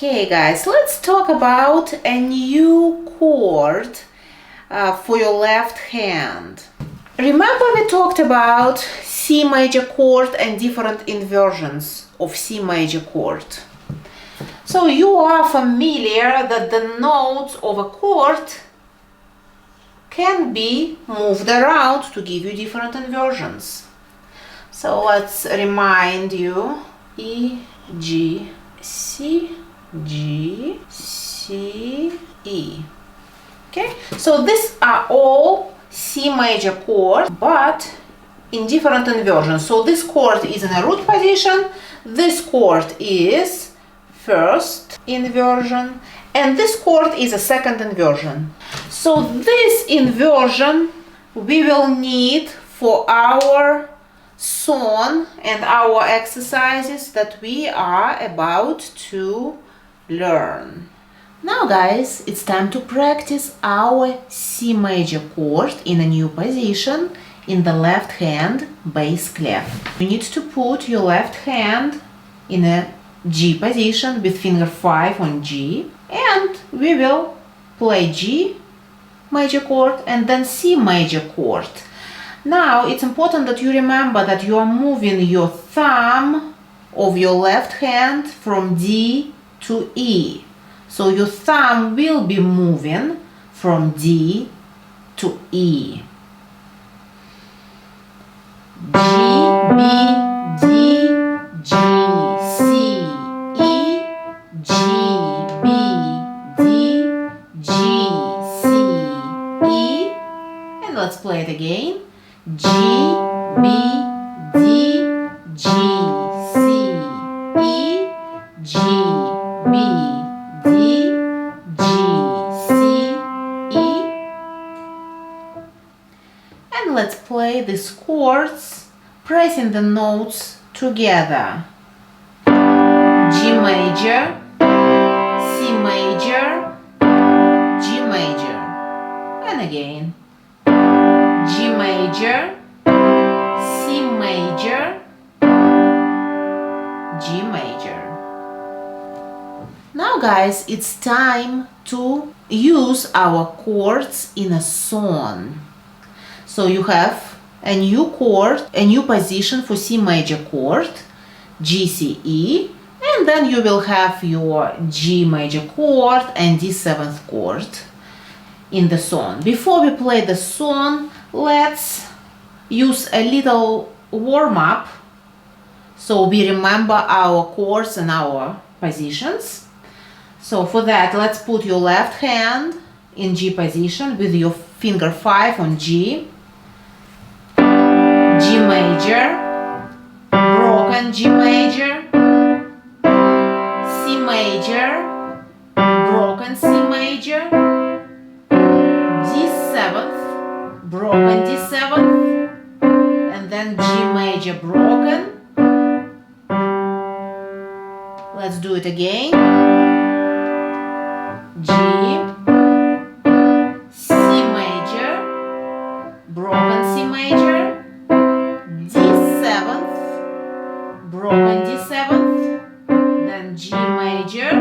Okay guys, let's talk about a new chord for your left hand. Remember we talked about C major chord and different inversions of C major chord. So you are familiar that the notes of a chord can be moved around to give you different inversions. So let's remind you: E, G, C, G, C, E. Okay, so these are all C major chords, but in different inversions. So this chord is in a root position, this chord is first inversion, and this chord is a second inversion. So this inversion we will need for our song and our exercises that we are about to learn. Now guys, it's time to practice our C major chord in a new position in the left hand bass clef. You need to put your left hand in a G position with finger 5 on G, and we will play G major chord and then C major chord. Now it's important that you remember that you are moving your thumb of your left hand from D to E. So your thumb will be moving from D to E. G, B, D, G, C, E, G, B, D, G, C, E. And let's play it again. G, B, D, G, C, E, G, B, D, G, C, E. And let's play these chords pressing the notes together. G major, C major, G major. And again. G major, C major, G major. Now guys, it's time to use our chords in a song. So you have a new chord, a new position for C major chord, G, C, E, and then you will have your G major chord and D7th chord in the song. Before we play the song, let's use a little warm-up so we remember our chords and our positions. So for that, let's put your left hand in G position with your finger 5 on G, G major, broken G major, C major, broken C major, D7th, broken D7th, and then G major broken. Let's do it again. G, C major, broken C major, D7th, broken D7th, then G major,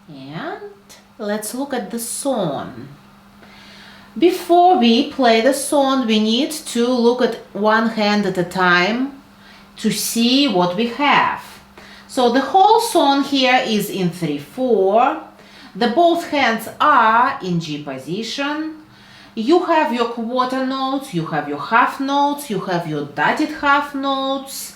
and let's look at the song. Before we play the song, we need to look at one hand at a time to see what we have. So the whole song here is in 3/4. The both hands are in G position. You have your quarter notes, you have your half notes, you have your dotted half notes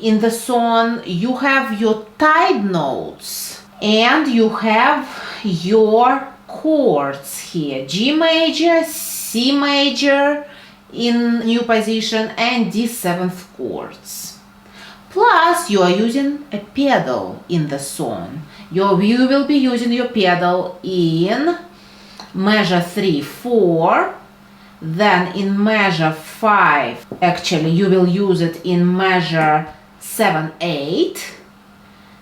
in the song, you have your tied notes, and you have your chords here: G major, C major in new position, and D7th chords. Plus you are using a pedal in the song. You will be using your pedal in measure 3/4, then in measure 5, actually you will use it in measure 7/8,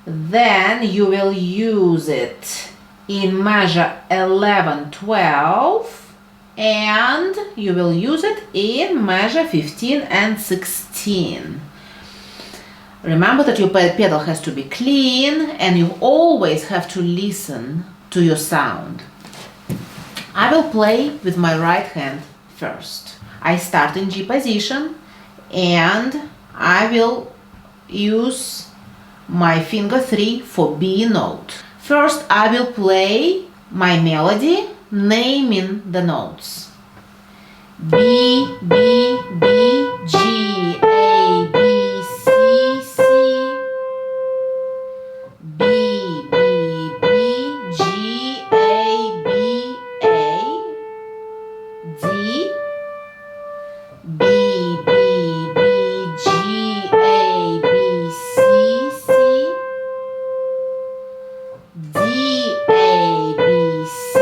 then you will use it in measure 11/12, and you will use it in measure 15 and 16. Remember that your pedal has to be clean and you always have to listen to your sound. I will play with my right hand first. I start in G position and I will use my finger 3 for B note. First I will play my melody, naming the notes. B, B, B, G, A, B, C, C. B, B, B, G, A, B, A. D. B, B, B, G, A, B, C, C. D, A, B, C,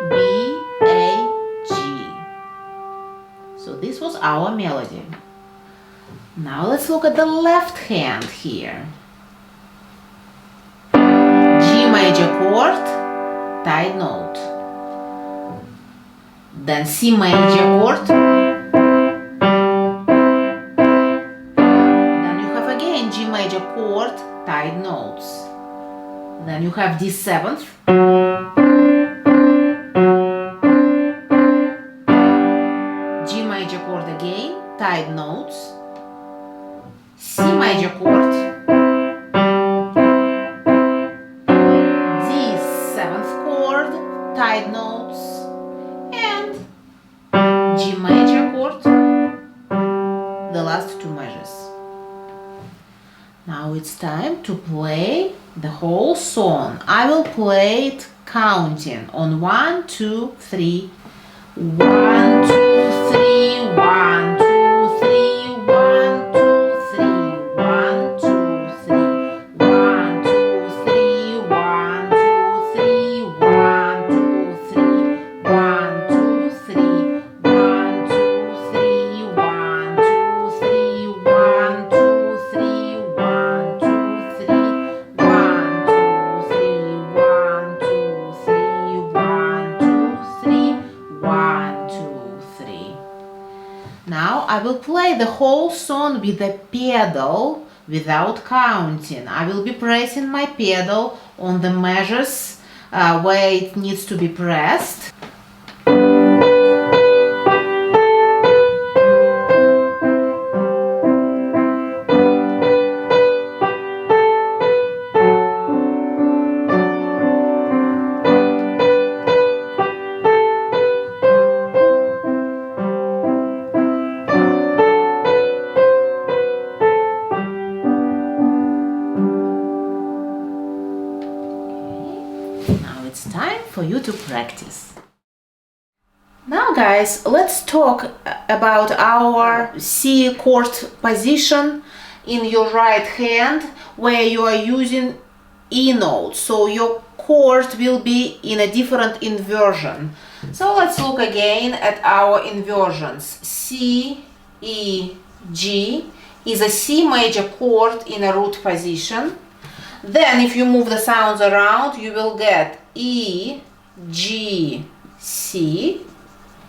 B, A, G. So this was our melody. Now let's look at the left hand here. G major chord, tight note. Then C major chord. Then you have again G major chord, tight notes. Then you have D7th. G major chord again, tight notes. C major chord. D7th chord, tight notes. And G major chord, the last two measures. Now it's time to play the whole song. I will play it counting on 1, 2, 3. 1, 2, 3, 1, 2, 3, 1, 2, 3, 1, 2, 3, 1, 2, 3, 1, 2, 3, 1, 2, 3, 1, 2, 3, 1, 2, 3, 1, 2, 3, 1, 2, 3, 1, 2, 3, 1, 2, 3, 1, 2, 3, 1, 2, 3, 1, 2, 3. Now I will play the whole song with the pedal without counting. I will be pressing my pedal on the measures where it needs to be pressed. It's time for you to practice. Now guys, let's talk about our C chord position in your right hand where you are using E notes. So your chord will be in a different inversion. So let's look again at our inversions. C, E, G is a C major chord in a root position. Then if you move the sounds around, you will get E, G, C.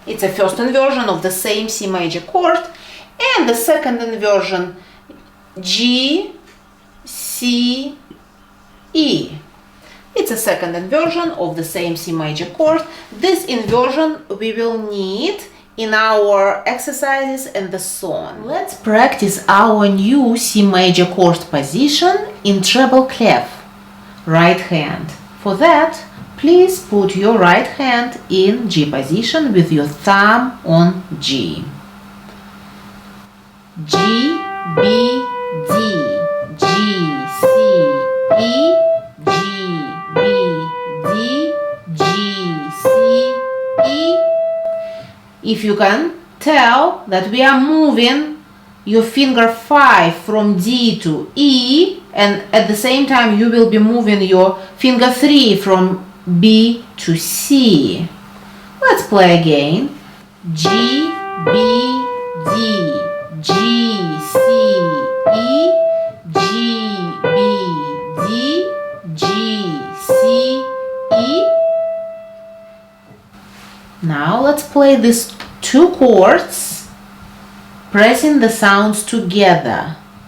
It's a first inversion of the same C major chord. And the second inversion, G, C, E. It's a second inversion of the same C major chord. This inversion we will need in our exercises and the song. Let's practice our new C major chord position in treble clef, right hand. For that, please put your right hand in G position with your thumb on G. G, B, D, G, C, E, G, B, D, G, C, E. If you can tell that we are moving your finger 5 from D to E, and at the same time you will be moving your finger 3 from B to C. Let's play again. G, B, D, G, C, E, G, B, D, G, C, E. Now let's play these two chords, pressing the sounds together.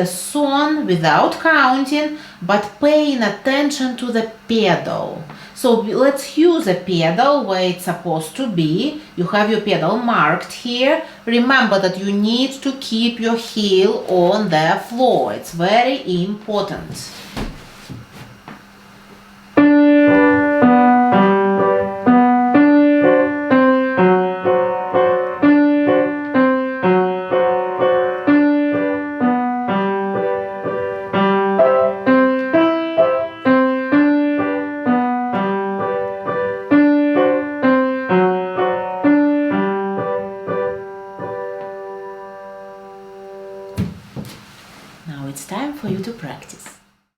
the song without counting, but paying attention to the pedal. So let's use a pedal where it's supposed to be. You have your pedal marked here. Remember that you need to keep your heel on the floor. It's very important.